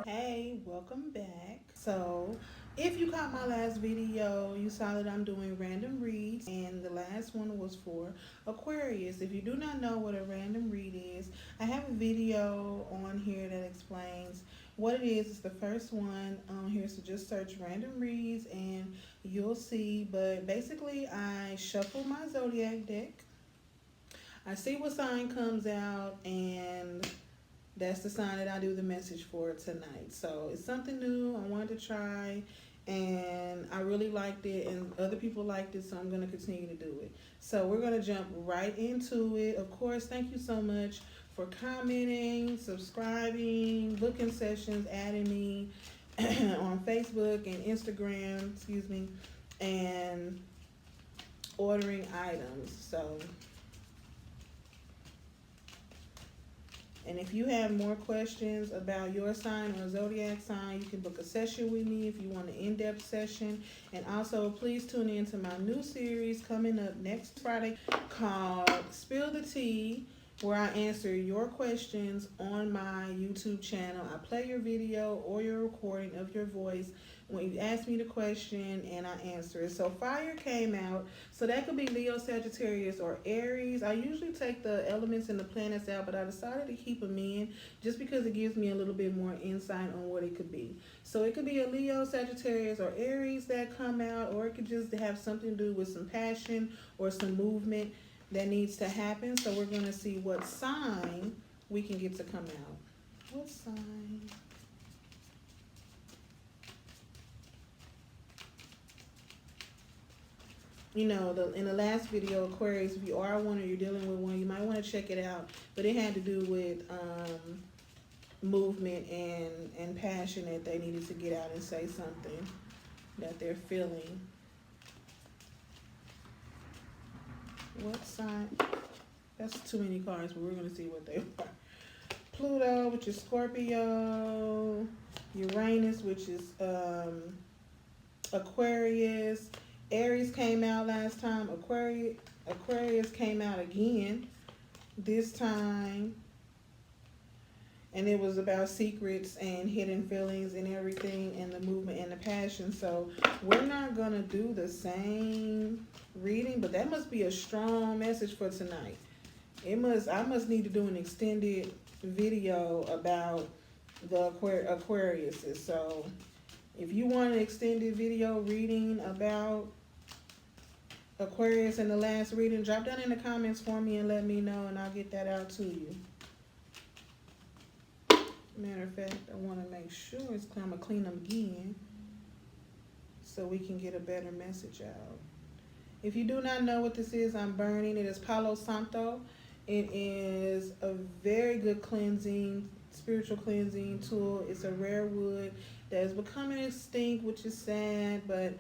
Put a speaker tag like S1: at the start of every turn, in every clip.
S1: Hey, welcome back. So, if you caught my last video, you saw that I'm doing random reads, and the last one was for Aquarius. If you do not know what a random read is, I have a video on here that explains what it is. It's the first one on here, so just search random reads and you'll see. But basically, I shuffle my Zodiac deck. I see what sign comes out, and that's the sign that I do the message for tonight. So it's something new I wanted to try, and I really liked it, and other people liked it, so I'm going to continue to do it. So we're going to jump right into it. Of course, thank you so much for commenting, subscribing, booking sessions, adding me on Facebook and Instagram, and ordering items. So, and if you have more questions about your sign or zodiac sign, you can book a session with me if you want an in-depth session. And also, please tune in to my new series coming up next Friday called Spill the Tea, where I answer your questions on my YouTube channel. I play your video or your recording of your voice when you ask me the question, and I answer it. So fire came out, so that could be Leo, Sagittarius, or Aries. I usually take the elements and the planets out, but I decided to keep them in just because it gives me a little bit more insight on what it could be. So it could be a Leo, Sagittarius, or Aries that come out, or it could just have something to do with some passion or some movement that needs to happen. So we're going to see what sign we can get to come out. What sign? You know, in the last video, Aquarius, if you are one or you're dealing with one, you might want to check it out. But it had to do with movement and passion, that they needed to get out and say something that they're feeling. What sign? That's too many cards, but we're going to see what they are. Pluto, which is Scorpio. Uranus, which is Aquarius. Aries came out last time. Aquarius came out again this time. And it was about secrets and hidden feelings and everything, and the movement and the passion. So we're not going to do the same reading, but that must be a strong message for tonight. I must need to do an extended video about the Aquariuses. So if you want an extended video reading about Aquarius in the last reading, drop down in the comments for me and let me know, and I'll get that out to you. Matter of fact, I want to make sure it's clean. I'm going to clean them again so we can get a better message out. If you do not know what this is, I'm burning. It is Palo Santo. It is a very good cleansing, spiritual cleansing tool. It's a rare wood that is becoming extinct, which is sad, but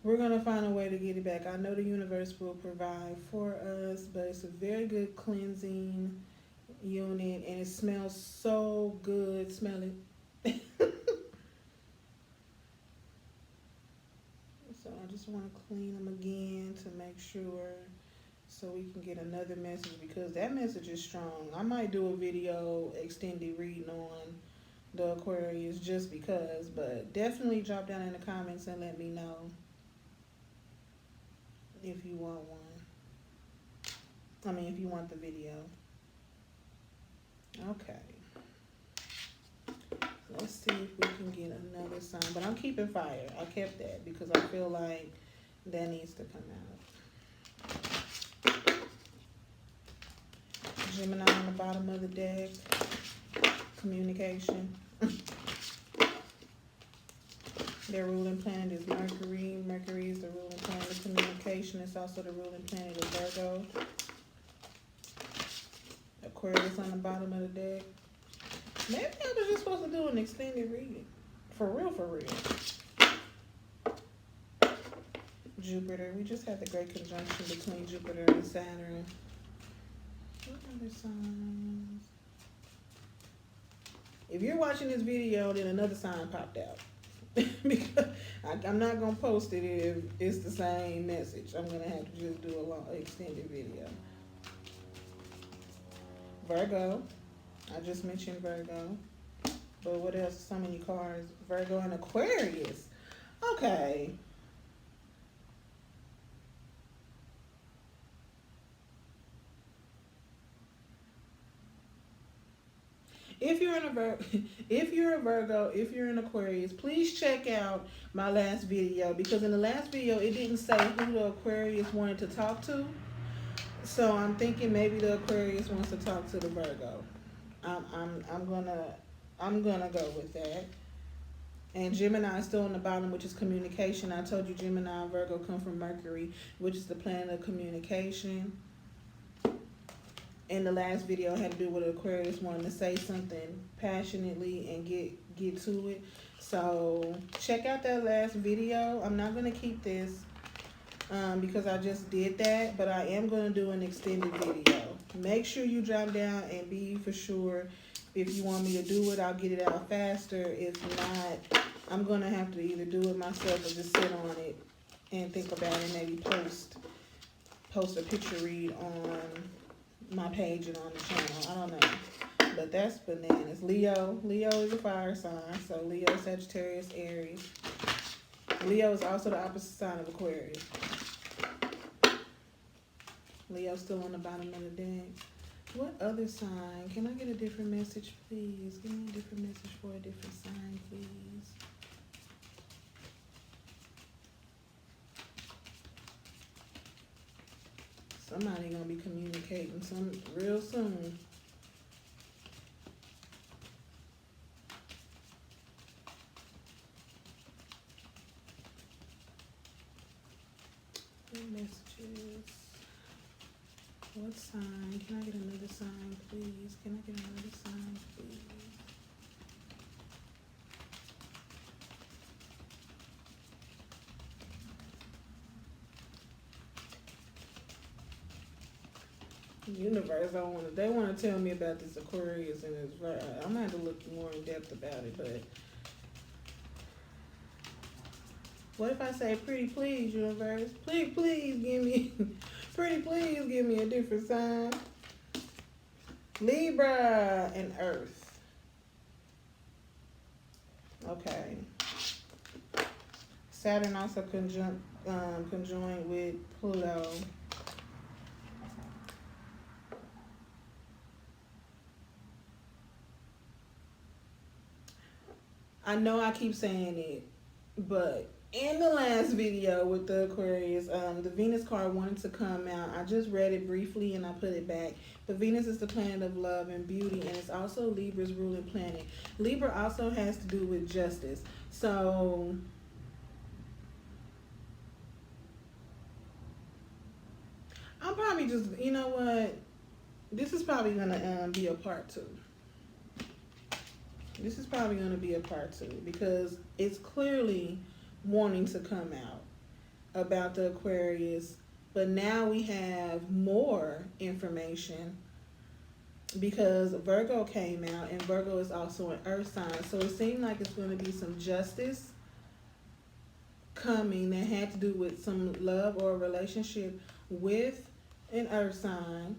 S1: we're going to find a way to get it back. I know the universe will provide for us, but it's a very good cleansing unit, and it smells so good. Smell it. So I just want to clean them again to make sure, so we can get another message, because that message is strong. I might do a video extended reading on the Aquarius just because, but definitely drop down in the comments and let me know if you want one. If you want the video. Okay. Let's see if we can get another sign. But I'm keeping fire. I kept that because I feel like that needs to come out. Gemini on the bottom of the deck. Communication. Their ruling planet is Mercury. Mercury is the ruling planet of communication. It's also the ruling planet of Virgo. Aquarius on the bottom of the deck. Maybe I was just supposed to do an extended reading. For real, for real. Jupiter. We just had the great conjunction between Jupiter and Saturn. What other signs? If you're watching this video, then another sign popped out. Because I'm not going to post it if it's the same message. I'm going to have to just do a long extended video. Virgo. I just mentioned Virgo. But what else? So many cards. Virgo and Aquarius. Okay. If you're in a if you're a Virgo, if you're an Aquarius, please check out my last video, because in the last video it didn't say who the Aquarius wanted to talk to. So I'm thinking maybe the Aquarius wants to talk to the Virgo. I'm gonna go with that. And Gemini is still on the bottom, which is communication. I told you Gemini and Virgo come from Mercury, which is the planet of communication. In the last video, I had to do with Aquarius wanting to say something passionately and get to it. So check out that last video. I'm not gonna keep this because I just did that, but I am gonna do an extended video. Make sure you drop down and be for sure. If you want me to do it, I'll get it out faster. If not, I'm gonna have to either do it myself or just sit on it and think about it. Maybe post a picture read on my page and on the channel. I don't know, but that's bananas. Leo is a fire sign, so Leo, Sagittarius, Aries. Leo is also the opposite sign of Aquarius. Leo's still on the bottom of the deck. What other sign? Can I get a different message, please? Give me a different message for a different sign, please. Somebody gonna be communicating real soon. What messages? What sign? Can I get another sign, please? Can I get another sign, please? Universe, they want to tell me about this Aquarius and it's right. I'm gonna have to look more in depth about it, but what if I say, pretty please, universe, please give me, pretty please give me a different sign. Libra and Earth. Okay. Saturn also conjoined with Pluto. I know I keep saying it, but in the last video with the Aquarius, the Venus card wanted to come out. I just read it briefly and I put it back. But Venus is the planet of love and beauty, and it's also Libra's ruling planet. Libra also has to do with justice. So I'm probably just, you know what? This is probably going to be a part 2. This is probably going to be a part 2 because it's clearly wanting to come out about the Aquarius, but now we have more information because Virgo came out, and Virgo is also an earth sign. So it seemed like it's going to be some justice coming that had to do with some love or relationship with an earth sign.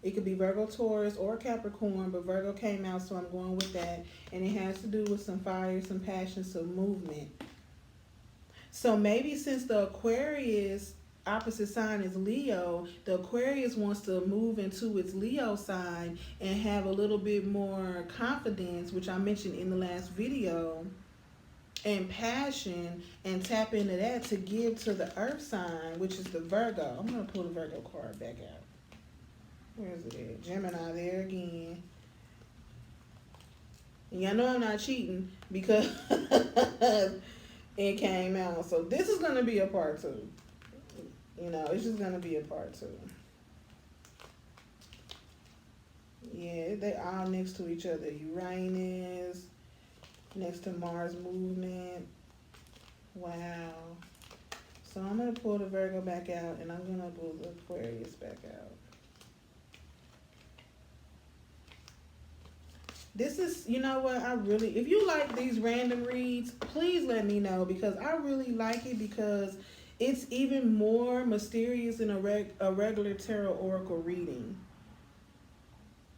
S1: It could be Virgo, Taurus, or Capricorn, but Virgo came out, so I'm going with that. And it has to do with some fire, some passion, some movement. So maybe since the Aquarius opposite sign is Leo, the Aquarius wants to move into its Leo sign and have a little bit more confidence, which I mentioned in the last video, and passion, and tap into that to give to the earth sign, which is the Virgo. I'm going to pull the Virgo card back out. Where is it at? Gemini, there again. And y'all know I'm not cheating because it came out. So this is going to be a part 2. You know, it's just going to be a part 2. Yeah, they all next to each other. Uranus, next to Mars movement. Wow. So I'm going to pull the Virgo back out, and I'm going to pull the Aquarius back out. This is, you know what, if you like these random reads, please let me know, because I really like it because it's even more mysterious than a regular tarot oracle reading.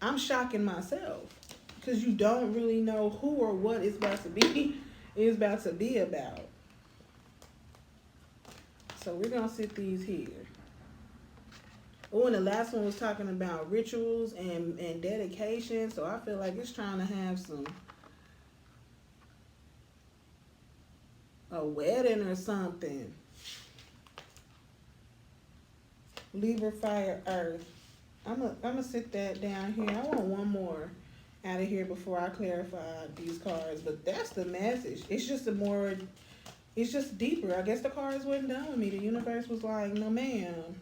S1: I'm shocking myself. because you don't really know who or what it's about to be about. So we're gonna sit these here. Oh, and the last one was talking about rituals and dedication. So I feel like it's trying to have a wedding or something. Libra, fire, earth. I'm gonna sit that down here. I want one more out of here before I clarify these cards. But that's the message. It's just it's just deeper. I guess the cards wasn't done with me. The universe was like, no ma'am.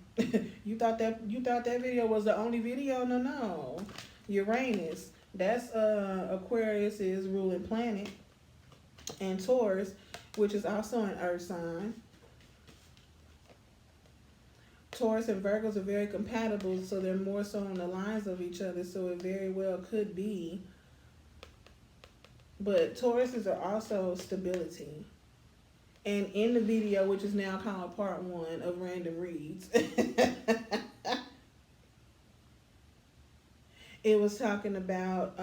S1: you thought that video was the only video? No. Uranus. That's Aquarius's ruling planet. And Taurus, which is also an earth sign. Taurus and Virgos are very compatible, so they're more so on the lines of each other, so it very well could be. But Tauruses are also stability. And in the video, which is now called part 1 of Random Reads, it was talking about,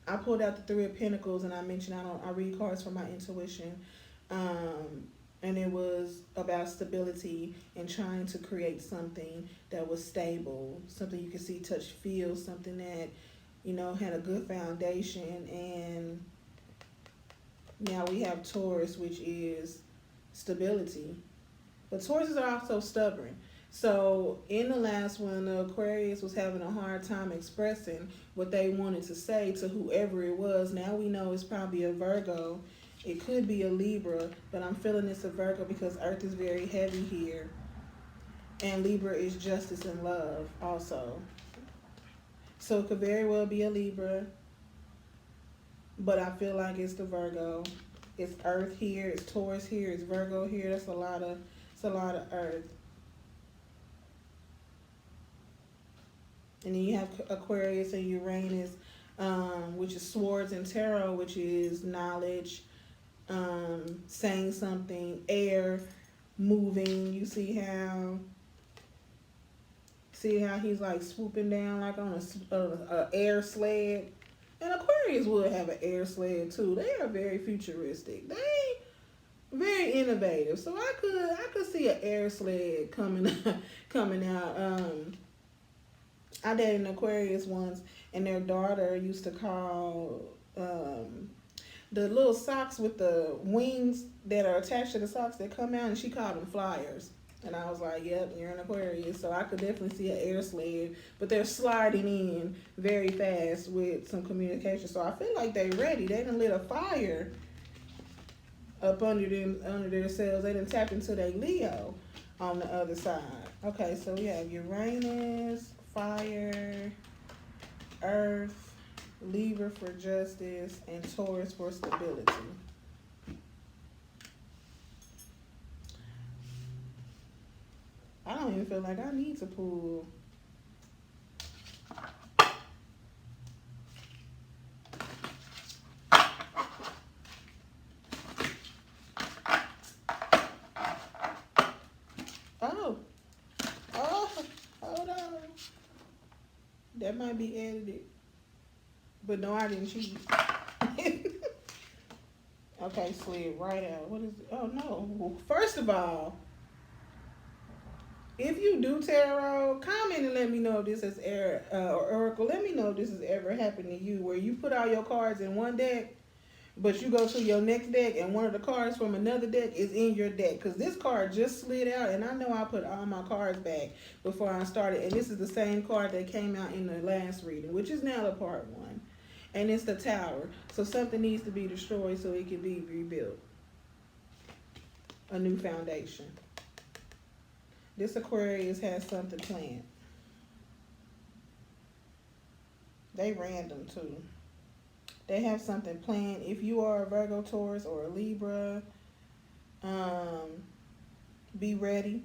S1: I pulled out the 3 of Pentacles, and I mentioned I read cards from my intuition. And it was about stability and trying to create something that was stable, something you could see, touch, feel, something that, you know, had a good foundation. And now we have Taurus, which is stability. But Tauruses are also stubborn. So in the last one, the Aquarius was having a hard time expressing what they wanted to say to whoever it was. Now we know it's probably a Virgo. It could be a Libra, but I'm feeling it's a Virgo because Earth is very heavy here. And Libra is justice and love also. So it could very well be a Libra, but I feel like it's the Virgo. It's Earth here, it's Taurus here, it's Virgo here. That's a lot of Earth. And then you have Aquarius and Uranus, which is swords and tarot, which is knowledge, saying something, air, moving. You see how he's like swooping down like on a air sled. And Aquarius would have an air sled too. They are very futuristic. They very innovative. So I could see an air sled coming out. I dated an Aquarius once, and their daughter used to call the little socks with the wings that are attached to the socks that come out, and she called them flyers. And I was like, yep, you're an Aquarius. So I could definitely see an air sled, but they're sliding in very fast with some communication. So I feel like they're ready. They done lit a fire up under themselves. They done tapped into their Leo on the other side. Okay, so we have Uranus, fire, Earth, Libra for justice, and Taurus for stability. I don't even feel like I need to pull. Oh, hold on. That might be edited. But no, I didn't cheat. Okay, slid right out. What is it? Oh, no. First of all, if you do tarot, comment and let me know if this has or Oracle, let me know if this has ever happened to you, where you put all your cards in one deck, but you go to your next deck and one of the cards from another deck is in your deck. Because this card just slid out, and I know I put all my cards back before I started. And this is the same card that came out in the last reading, which is now the part 1. And it's the Tower. So something needs to be destroyed so it can be rebuilt. A new foundation. This Aquarius has something planned. They random too. They have something planned. If you are a Virgo, Taurus, or a Libra, be ready.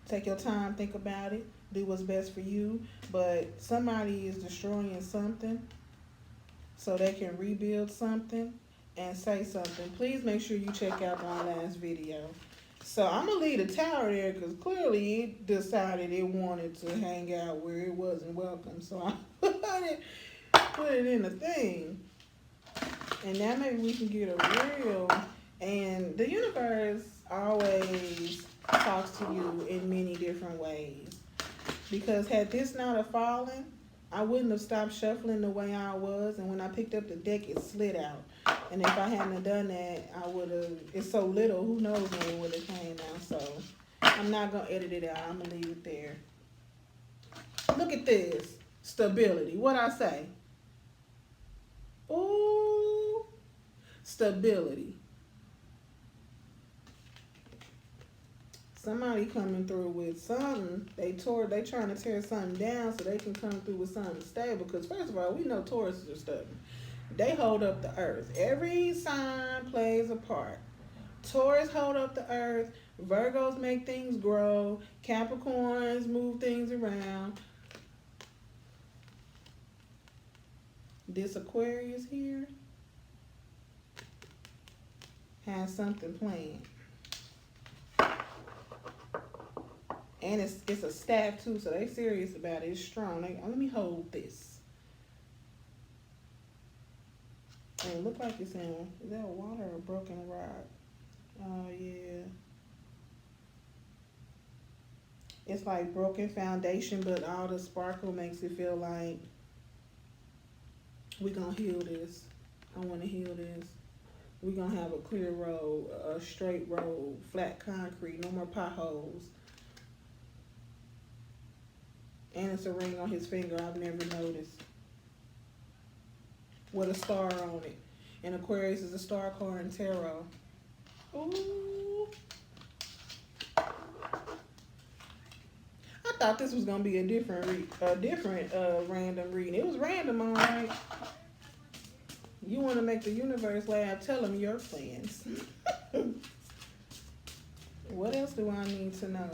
S1: Take your time, think about it. Do what's best for you. But somebody is destroying something so they can rebuild something and say something. Please make sure you check out my last video. So I'm gonna leave the tower there because clearly it decided it wanted to hang out where it wasn't welcome. So I put it in the thing, and now maybe we can get a real. And the universe always talks to you in many different ways. Because had this not have fallen, I wouldn't have stopped shuffling the way I was. And when I picked up the deck, it slid out. And if I hadn't have done that, I would have. It's so little. Who knows when it would have came out? So I'm not gonna edit it out. I'm gonna leave it there. Look at this stability. What I say? Ooh, stability. Somebody coming through with something. They trying to tear something down so they can come through with something stable. Because first of all, we know Tauruses are stubborn. They hold up the earth. Every sign plays a part. Taurus hold up the earth. Virgos make things grow. Capricorns move things around. This Aquarius here has something planned. And it's a staff too, so they serious about it. It's strong. Let me hold this. And it look like it's in, is that water or broken rock? Oh yeah. It's like broken foundation, but all the sparkle makes it feel like we're gonna heal this. I wanna heal this. We're gonna have a clear road, a straight road, flat concrete, no more potholes. And it's a ring on his finger I've never noticed. With a star on it. And Aquarius is a star card in tarot. Ooh. I thought this was gonna be a different random reading. It was random, all right. You want to make the universe laugh? Tell them your plans. What else do I need to know?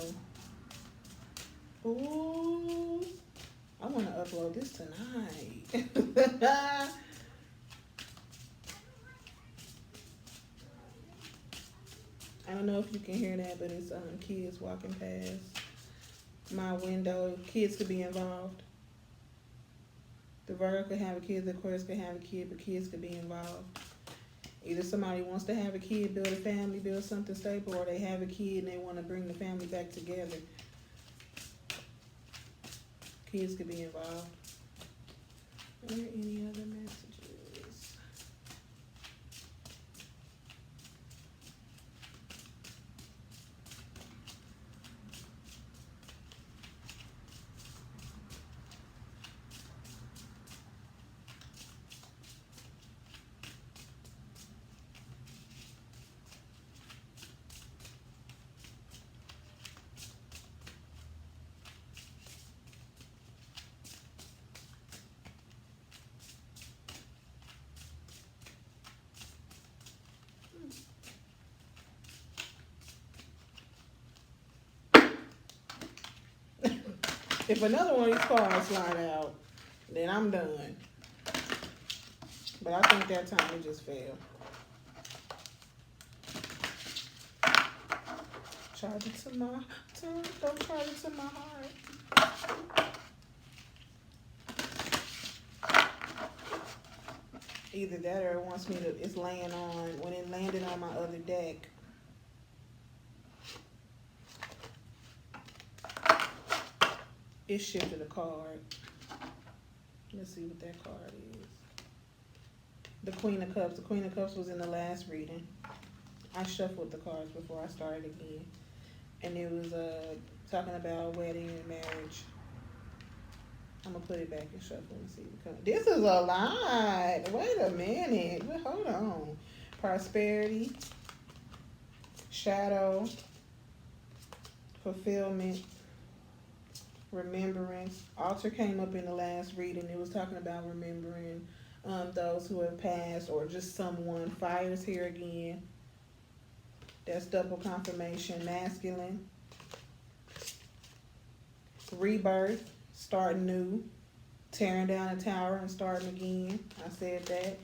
S1: Ooh, I want to upload this tonight. I don't know if you can hear that, but it's kids walking past my window. Kids could be involved. The Virgo could have a kid, the Aquarius could have a kid, but kids could be involved. Either somebody wants to have a kid, build a family, build something stable, or they have a kid and they want to bring the family back together. Kids could be involved. Are there any other messages? If another one of these cards slide out, then I'm done. But I think that time it just failed. Charge it to my turn. Don't charge it to my heart. Either that or it wants me to, it's laying on, when it landed on my other deck. It shifted a card. Let's see what that card is. The Queen of Cups. The Queen of Cups was in the last reading. I shuffled the cards before I started again. And it was talking about wedding and marriage. I'm going to put it back and shuffle and see what comes. This is a lot. Wait a minute. Hold on. Prosperity. Shadow. Fulfillment. Remembrance. Altar came up in the last reading. It was talking about remembering those who have passed or just someone. Fire's here again. That's double confirmation. Masculine. Rebirth. Starting new. Tearing down a tower and starting again. I said that.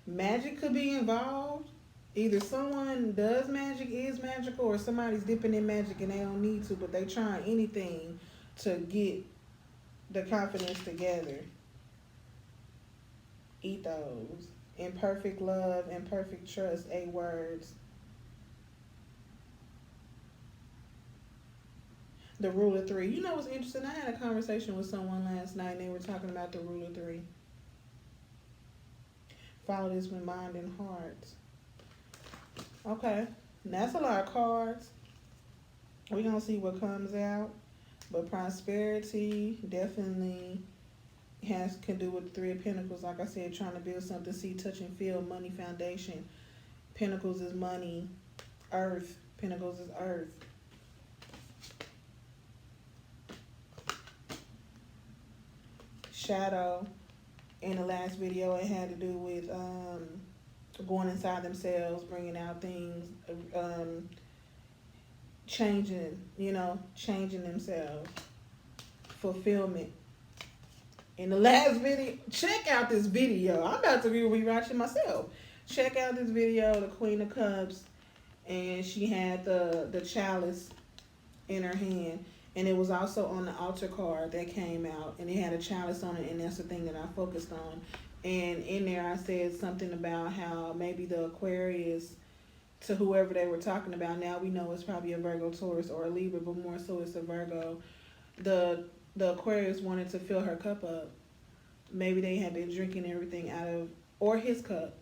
S1: Magic could be involved. Either someone does magic, is magical, or somebody's dipping in magic and they don't need to, but they trying anything to get the confidence together. Ethos. Imperfect love, imperfect trust, 8 words. The rule of 3. You know what's interesting? I had a conversation with someone last night and they were talking about the rule of 3. Follow this with mind and heart. Okay, and that's a lot of cards. We're going to see what comes out. But prosperity definitely can do with the 3 of Pentacles. Like I said, trying to build something, see, touch, and feel. Money foundation. Pentacles is money. Earth. Pentacles is earth. Shadow. In the last video, it had to do with going inside themselves, bringing out things, changing, changing themselves. Fulfillment. In the last video, check out this video. I'm about to be rewatching myself. Check out this video, the Queen of Cups, and she had the chalice in her hand. And it was also on the altar card that came out, and it had a chalice on it, and that's the thing that I focused on. And in there I said something about how maybe the Aquarius, to whoever they were talking about, now we know it's probably a Virgo, Taurus, or a Libra, but more so it's a Virgo. The Aquarius wanted to fill her cup up. Maybe they had been drinking everything out of, or his cup.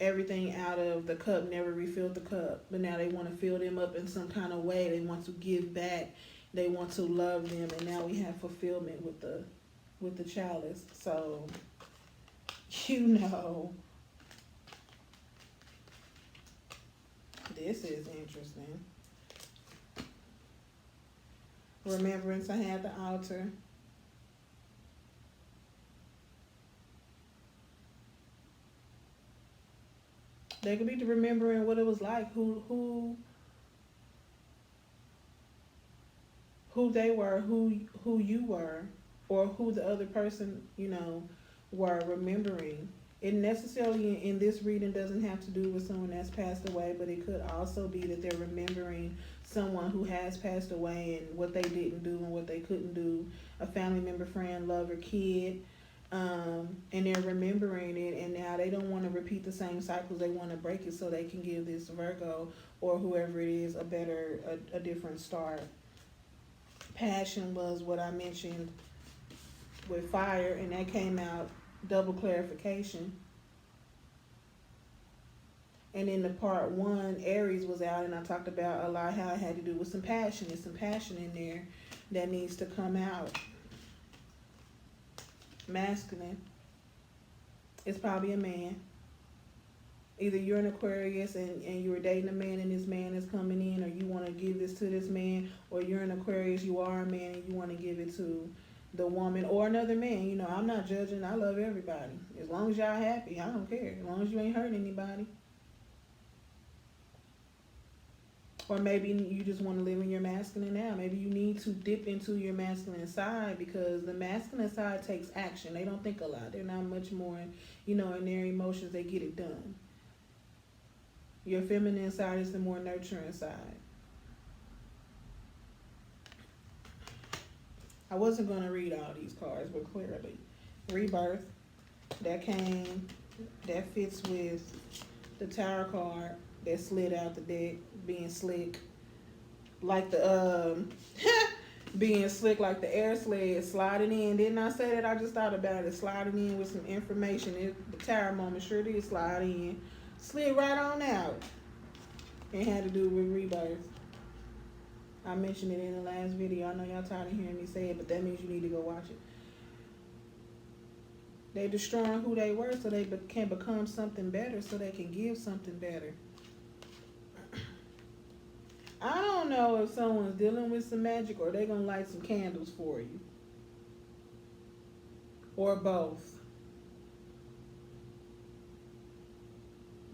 S1: Everything out of the cup, never refilled the cup, but now they want to fill them up in some kind of way. They want to give back, they want to love them, and now we have fulfillment with the chalice. So this is interesting. Remembrance, I had the altar. They could be remembering what it was like, who they were, who you were, or who the other person, were remembering. It necessarily in this reading doesn't have to do with someone that's passed away, but it could also be that they're remembering someone who has passed away and what they didn't do and what they couldn't do, a family member, friend, lover, kid. And they're remembering it, and now they don't want to repeat the same cycles. They want to break it so they can give this Virgo or whoever it is a different start. Passion was what I mentioned with fire, and that came out double clarification. And in the part 1, Aries was out, and I talked about a lot how it had to do with some passion. There's some passion in there that needs to come out. Masculine. It's probably a man. Either you're an Aquarius and you're dating a man and this man is coming in, or you want to give this to this man, or you're an Aquarius, you are a man and you want to give it to the woman or another man. I'm not judging. I love everybody. As long as y'all happy, I don't care. As long as you ain't hurt anybody. Or maybe you just want to live in your masculine now. Maybe you need to dip into your masculine side, because the masculine side takes action. They don't think a lot. They're not much more, in their emotions. They get it done. Your feminine side is the more nurturing side. I wasn't going to read all these cards, but clearly. Rebirth. That fits with the Tower card that slid out the deck, being slick. Like the, being slick like the air sled, sliding in. Didn't I say that? I just thought about it. Sliding in with some information. The Tower moment sure did slide in. Slid right on out. It had to do with rebirth. I mentioned it in the last video. I know y'all tired of hearing me say it, but that means you need to go watch it. They're destroying who they were so they can become something better, so they can give something better. I don't know if someone's dealing with some magic or they're going to light some candles for you. Or both.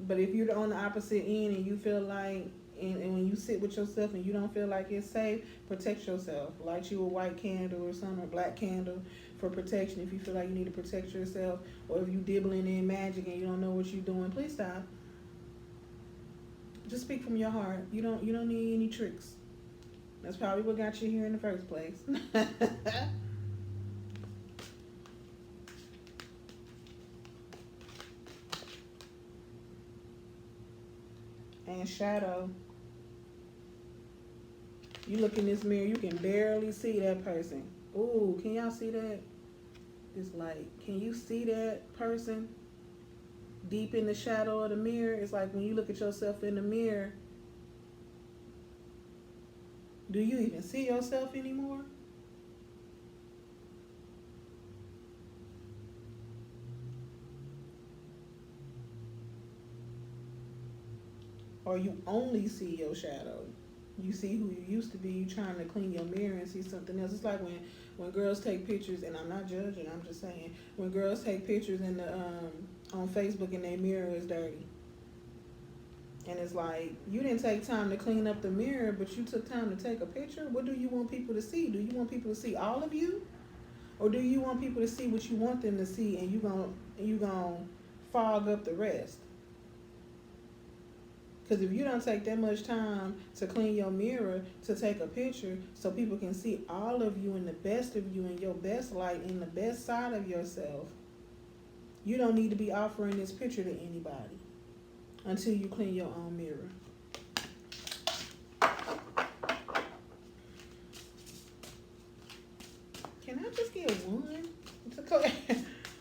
S1: But if you're on the opposite end and you feel like, and when you sit with yourself and you don't feel like it's safe, protect yourself. Light you a white candle or something, or black candle for protection if you feel like you need to protect yourself. Or if you're dibbling in magic and you don't know what you're doing, please stop. Just speak from your heart. You don't need any tricks. That's probably what got you here in the first place. And shadow. You look in this mirror, you can barely see that person. Ooh, can y'all see that? It's like, can you see that person deep in the shadow of the mirror? It's like when you look at yourself in the mirror, do you even see yourself anymore? Or you only see your shadow? You see who you used to be. You trying to clean your mirror and see something else. It's like when girls take pictures, and I'm not judging, I'm just saying, when girls take pictures in the on Facebook and their mirror is dirty. And it's like, you didn't take time to clean up the mirror, but you took time to take a picture. What do you want people to see? Do you want people to see all of you? Or do you want people to see what you want them to see, and you gonna fog up the rest? Because if you don't take that much time to clean your mirror, to take a picture, so people can see all of you and the best of you and your best light and the best side of yourself, you don't need to be offering this picture to anybody until you clean your own mirror. Can I just get one?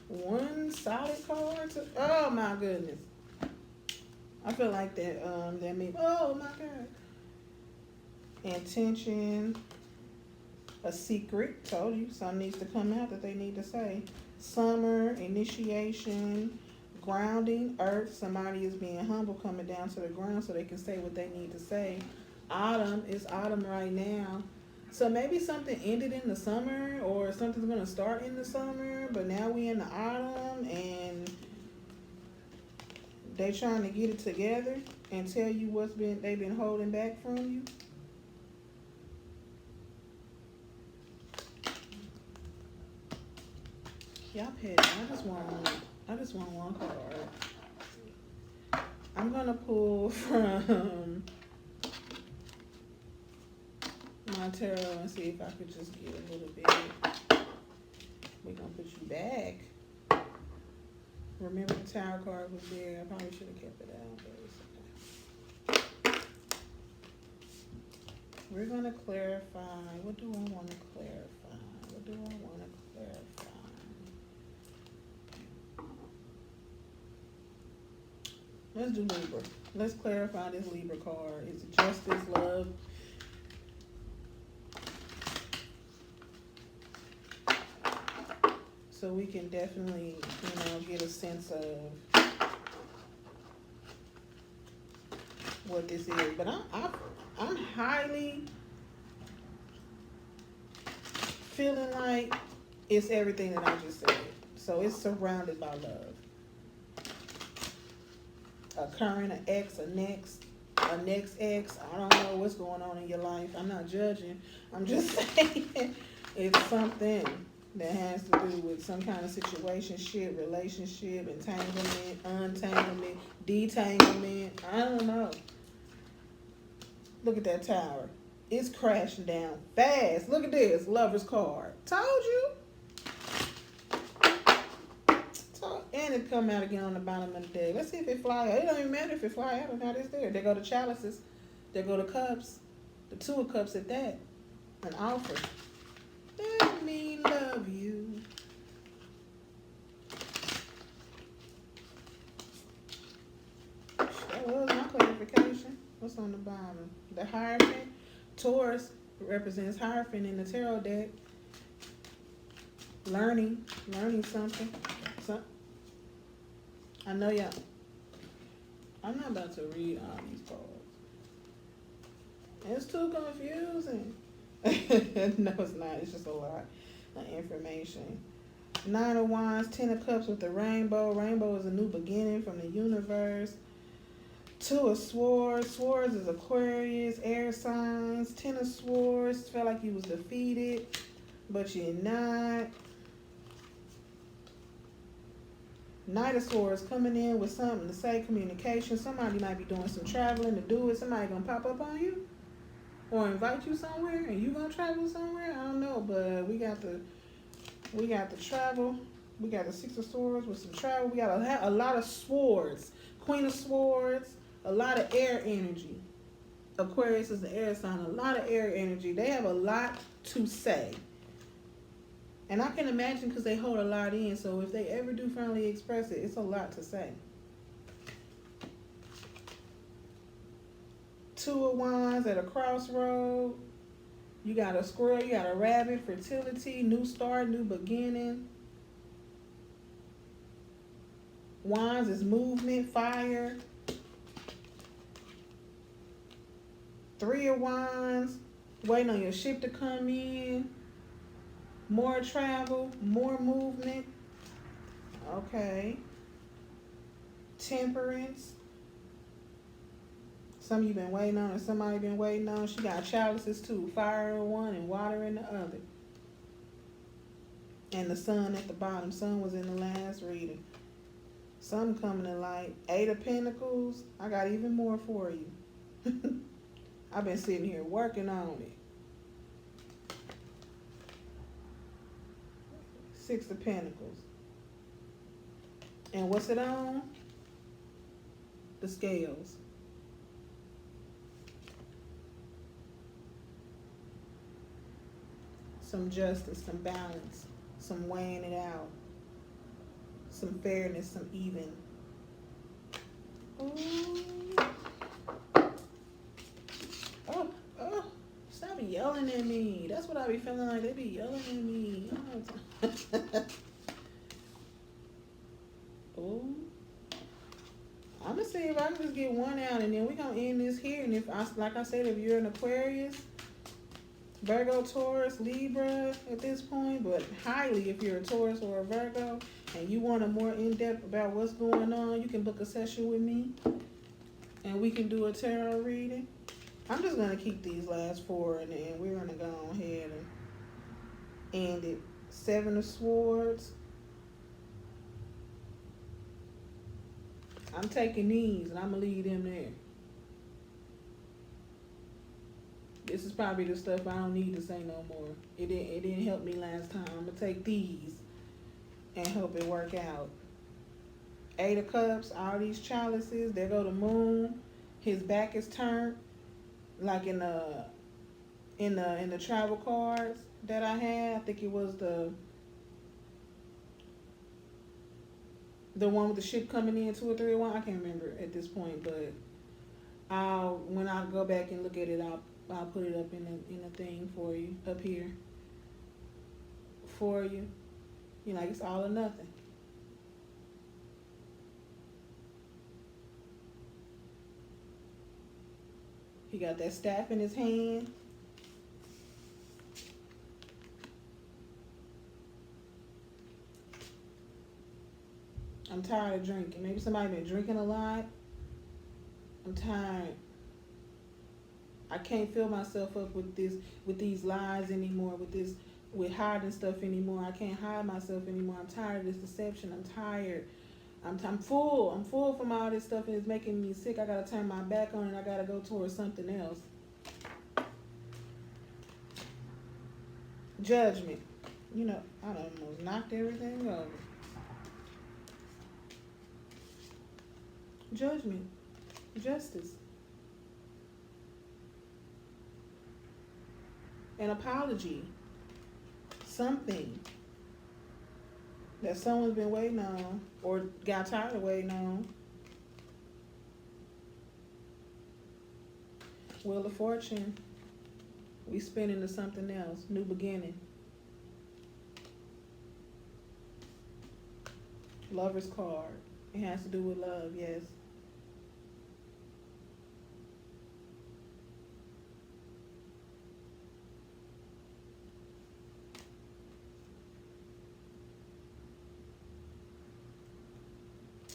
S1: One solid card? Oh my goodness. I feel like that meme. Oh my God. Intention. A secret. Told you something needs to come out that they need to say. Summer. Initiation. Grounding. Earth. Somebody is being humble, coming down to the ground so they can say what they need to say. Autumn. It's autumn right now. So maybe something ended in the summer, or something's going to start in the summer, but now we in the autumn and they trying to get it together and tell you what's they've been holding back from you. Y'all petty. I just want one card. I'm gonna pull from my tarot and see if I could just get a little bit. We're gonna put you back. Remember the tower card was there. I probably should have kept it out. But we're going to clarify. What do I want to clarify? What do I want to clarify? Let's do Libra. Let's clarify this Libra card. It's justice, love. So we can definitely, get a sense of what this is. But I'm highly feeling like it's everything that I just said. So it's surrounded by love. A current, an ex, a next ex. I don't know what's going on in your life. I'm not judging. I'm just saying it's something that has to do with some kind of situationship, relationship, entanglement, untanglement, detanglement. I don't know. Look at that tower. It's crashing down fast. Look at this, Lover's card. Told you. And it come out again on the bottom of the deck. Let's see if it fly out. It don't even matter if it fly out or not. It's there. There go the chalices. There go the cups. The two of cups at that. An offer. Let me love you. That was my clarification. What's on the bottom? The Hierophant. Taurus represents Hierophant in the tarot deck. Learning something. I know y'all. I'm not about to read all these cards. It's too confusing. No, it's not. It's just a lot of information. 9 of Wands, 10 of Cups with the rainbow. Rainbow is a new beginning from the universe. 2 of Swords. Swords is Aquarius, air signs. 10 of Swords. Felt like you was defeated, but you're not. Knight of Swords coming in with something to say, communication. Somebody might be doing some traveling to do it. Somebody gonna pop up on you or invite you somewhere, and you gonna travel somewhere. I don't know, but we got the travel. We got the Six of Swords with some travel. We got a lot of swords. Queen of Swords. A lot of air energy. Aquarius is the air sign. A lot of air energy. They have a lot to say. And I can imagine because they hold a lot in. So if they ever do finally express it, it's a lot to say. Two of Wands at a crossroad. You got a squirrel. You got a rabbit. Fertility. New start. New beginning. Wands is movement. Fire. Three of Wands. Waiting on your ship to come in. More travel, more movement. Okay. Temperance. Some of you been waiting on, or somebody been waiting on. She got chalices too. Fire in one and water in the other. And the sun at the bottom. Sun was in the last reading. Something coming to light. Eight of Pentacles. I got even more for you. I've been sitting here working on it. Six of Pentacles. And what's it on? The scales. Some justice, some balance, some weighing it out, some fairness, some even. Ooh. Oh, stop yelling at me. That's what I be feeling like. They be yelling at me. Oh. I'm gonna see if I can just get one out, and then we're gonna end this here. And like I said, if you're an Aquarius, Virgo, Taurus, Libra at this point, but highly if you're a Taurus or a Virgo, and you want a more in-depth about what's going on, you can book a session with me, and we can do a tarot reading. I'm just gonna keep these last four, and then we're gonna go ahead and end it. Seven of Swords. I'm taking these, and I'm gonna leave them there. This is probably the stuff I don't need to say no more. It didn't help me last time. I'm gonna take these and help it work out. Eight of Cups. All these chalices. There go the moon. His back is turned. Like in the travel cards that I had, I think it was the one with the ship coming in, 2 or 3 or 1. I can't remember at this point, but when I go back and look at it, I'll put it up in a thing for you up here for you. You know, like it's all or nothing. He got that staff in his hand. I'm tired of drinking. Maybe somebody been drinking a lot. I'm tired. I can't fill myself up with these lies anymore, with hiding stuff anymore. I can't hide myself anymore. I'm tired of this deception. I'm tired. I'm full. I'm full from all this stuff, and it's making me sick. I gotta turn my back on it. I gotta go towards something else. Judgment. You know, I almost knocked everything over. Judgment. Justice. An apology. Something that someone's been waiting on or got tired of waiting on. Wheel of Fortune. We spin into something else. New beginning. Lover's card. It has to do with love, yes.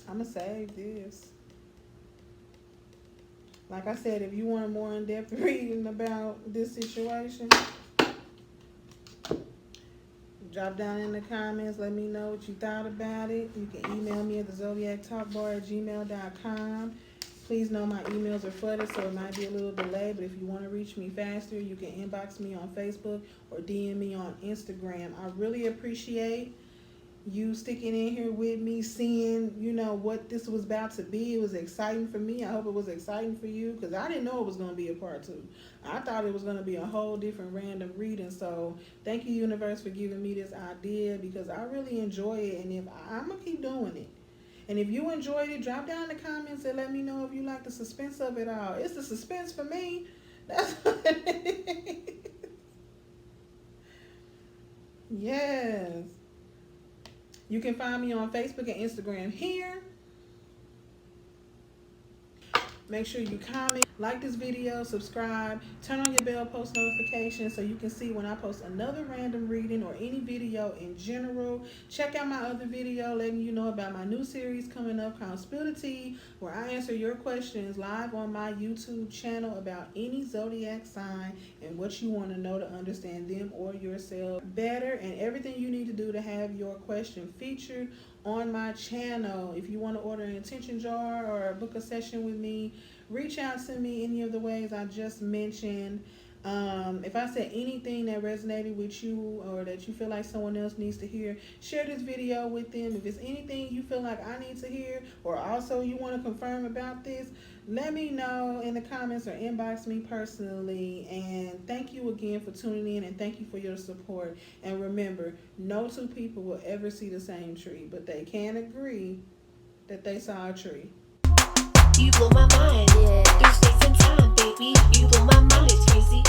S1: I'm going to save this. Like I said, if you want a more in-depth reading about this situation, Drop down in the comments. Let me know what you thought about it. You can email me at TheZodiacTalkBar@gmail.com. Please know my emails are flooded, so it might be a little delay, but if you want to reach me faster, you can inbox me on Facebook or DM me on Instagram. I really appreciate you sticking in here with me, seeing, you know, what this was about to be. It was exciting for me. I hope it was exciting for you, because I didn't know it was going to be a part 2. I thought it was going to be a whole different random reading. So thank you, universe, for giving me this idea, because I really enjoy it, and if I'm going to keep doing it. And if you enjoyed it, drop down in the comments and let me know if you like the suspense of it all. It's the suspense for me. That's what it is. Yes. You can find me on Facebook and Instagram here. Make sure you comment, like this video, subscribe, turn on your bell post notifications so you can see when I post another random reading or any video in general. Check out my other video letting you know about my new series coming up called Spill the Tea, where I answer your questions live on my YouTube channel about any zodiac sign and what you want to know to understand them or yourself better, and everything you need to do to have your question featured on my channel. If you want to order an intention jar or book a session with me, reach out to me any of the ways I just mentioned. If I said anything that resonated with you or that you feel like someone else needs to hear, share this video with them. If it's anything you feel like I need to hear, or also you want to confirm about this, let me know in the comments or inbox me personally. And thank you again for tuning in, and thank you for your support. And remember, no two people will ever see the same tree, but they can agree that they saw a tree.
S2: You blow my mind, yeah. Through space and time, baby. You blow my mind, it's crazy.